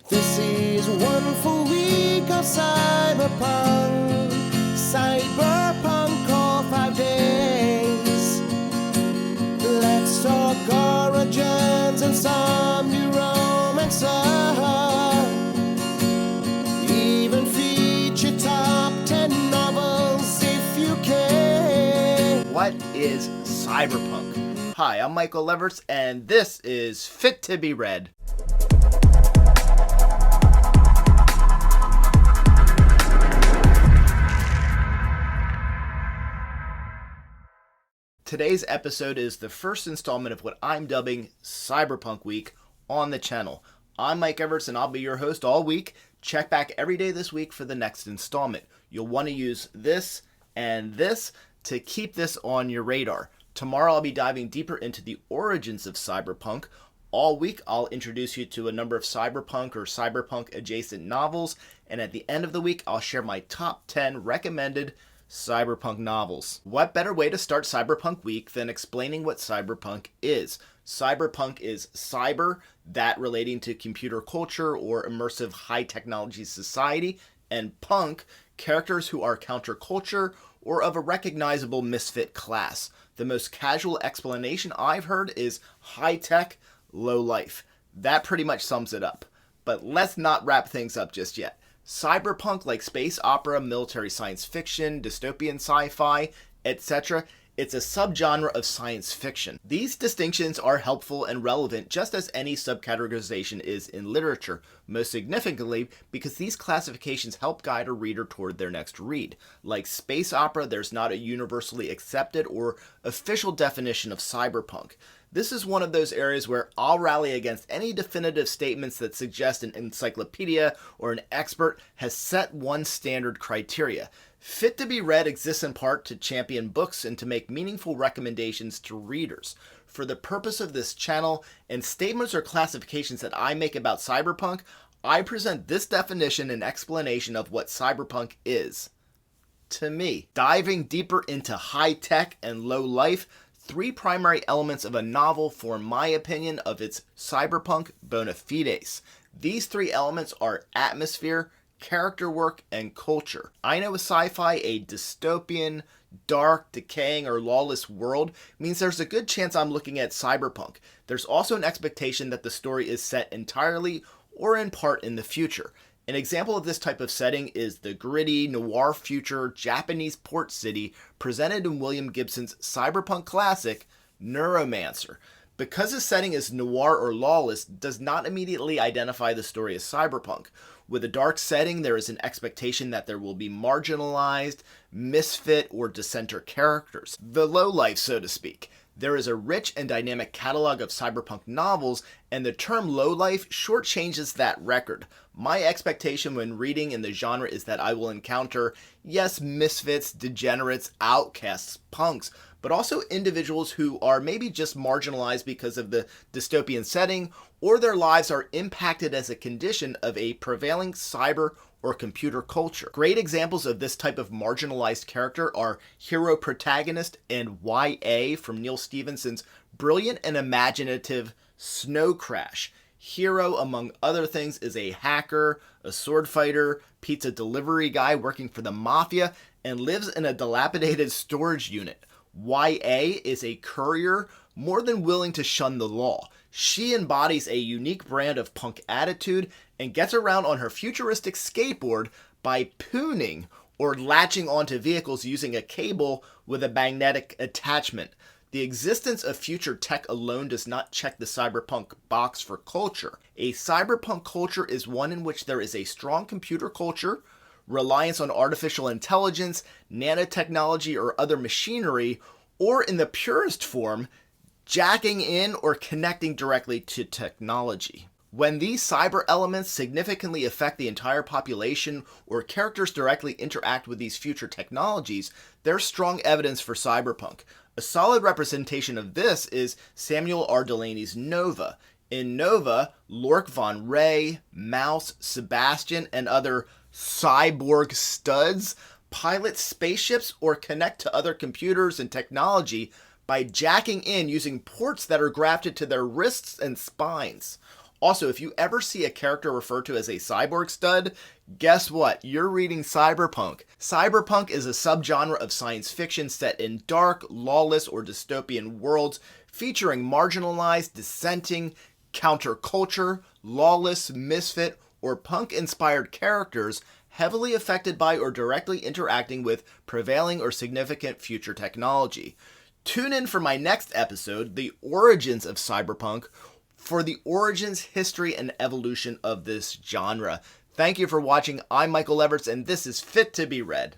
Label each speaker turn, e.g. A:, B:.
A: This is one full week of Cyberpunk. Cyberpunk all 5 days. Let's talk origins and some new romance. Even feature top 10 novels if you can.
B: What is Cyberpunk? Hi, I'm Michael Leverts, and this is Fit to be Read. Today's episode is the first installment of what I'm dubbing Cyberpunk Week on the channel. I'm Mike Everts, and I'll be your host all week. Check back every day this week for the next installment. You'll want to use this and this to keep this on your radar. Tomorrow I'll be diving deeper into the origins of Cyberpunk. All week I'll introduce you to a number of Cyberpunk or Cyberpunk adjacent novels, and at the end of the week I'll share my top 10 recommended Cyberpunk novels. What better way to start Cyberpunk Week than explaining what Cyberpunk is? Cyberpunk is cyber, that relating to computer culture or immersive high technology society, and punk, characters who are counterculture or of a recognizable misfit class. The most casual explanation I've heard is high tech, low life. That pretty much sums it up. But let's not wrap things up just yet. Cyberpunk, like space opera, military science fiction, dystopian sci-fi, etc., it's a subgenre of science fiction. These distinctions are helpful and relevant just as any subcategorization is in literature, most significantly because these classifications help guide a reader toward their next read. Like space opera, there's not a universally accepted or official definition of cyberpunk. This is one of those areas where I'll rally against any definitive statements that suggest an encyclopedia or an expert has set one standard criteria. Fit to be Read exists in part to champion books and to make meaningful recommendations to readers. For the purpose of this channel and statements or classifications that I make about cyberpunk, I present this definition and explanation of what cyberpunk is. To me, diving deeper into high tech and low life, three primary elements of a novel form my opinion of its cyberpunk bona fides. These three elements are atmosphere, character work, and culture. I know with sci-fi, a dystopian, dark, decaying, or lawless world means there's a good chance I'm looking at cyberpunk. There's also an expectation that the story is set entirely or in part in the future. An example of this type of setting is the gritty, noir future Japanese port city presented in William Gibson's cyberpunk classic, Neuromancer. Because the setting is noir or lawless does not immediately identify the story as cyberpunk. With a dark setting, there is an expectation that there will be marginalized, misfit, or dissenter characters. The lowlife, so to speak. There is a rich and dynamic catalog of cyberpunk novels, and the term lowlife shortchanges that record. My expectation when reading in the genre is that I will encounter, yes, misfits, degenerates, outcasts, punks, but also individuals who are maybe just marginalized because of the dystopian setting, or their lives are impacted as a condition of a prevailing cyber or computer culture. Great examples of this type of marginalized character are hero protagonist and YA from Neal Stephenson's brilliant and imaginative Snow Crash. Hero, among other things, is a hacker, a sword fighter, pizza delivery guy working for the mafia, and lives in a dilapidated storage unit. YA is a courier more than willing to shun the law. She embodies a unique brand of punk attitude and gets around on her futuristic skateboard by pooning or latching onto vehicles using a cable with a magnetic attachment. The existence of future tech alone does not check the cyberpunk box for culture. A cyberpunk culture is one in which there is a strong computer culture, reliance on artificial intelligence, nanotechnology, or other machinery, or in the purest form, jacking in or connecting directly to technology. When these cyber elements significantly affect the entire population or characters directly interact with these future technologies, there's strong evidence for cyberpunk. A solid representation of this is Samuel R. Delaney's Nova. In Nova, Lork von Ray, Mouse, Sebastian, and other cyborg studs pilot spaceships or connect to other computers and technology by jacking in using ports that are grafted to their wrists and spines. Also, if you ever see a character referred to as a cyborg stud, guess what? You're reading Cyberpunk. Cyberpunk is a subgenre of science fiction set in dark, lawless, or dystopian worlds featuring marginalized, dissenting, counterculture, lawless, misfit, or punk-inspired characters heavily affected by or directly interacting with prevailing or significant future technology. Tune in for my next episode, The Origins of Cyberpunk, for the origins, history, and evolution of this genre. Thank you for watching. I'm Michael Everts, and this is Fit to be Read.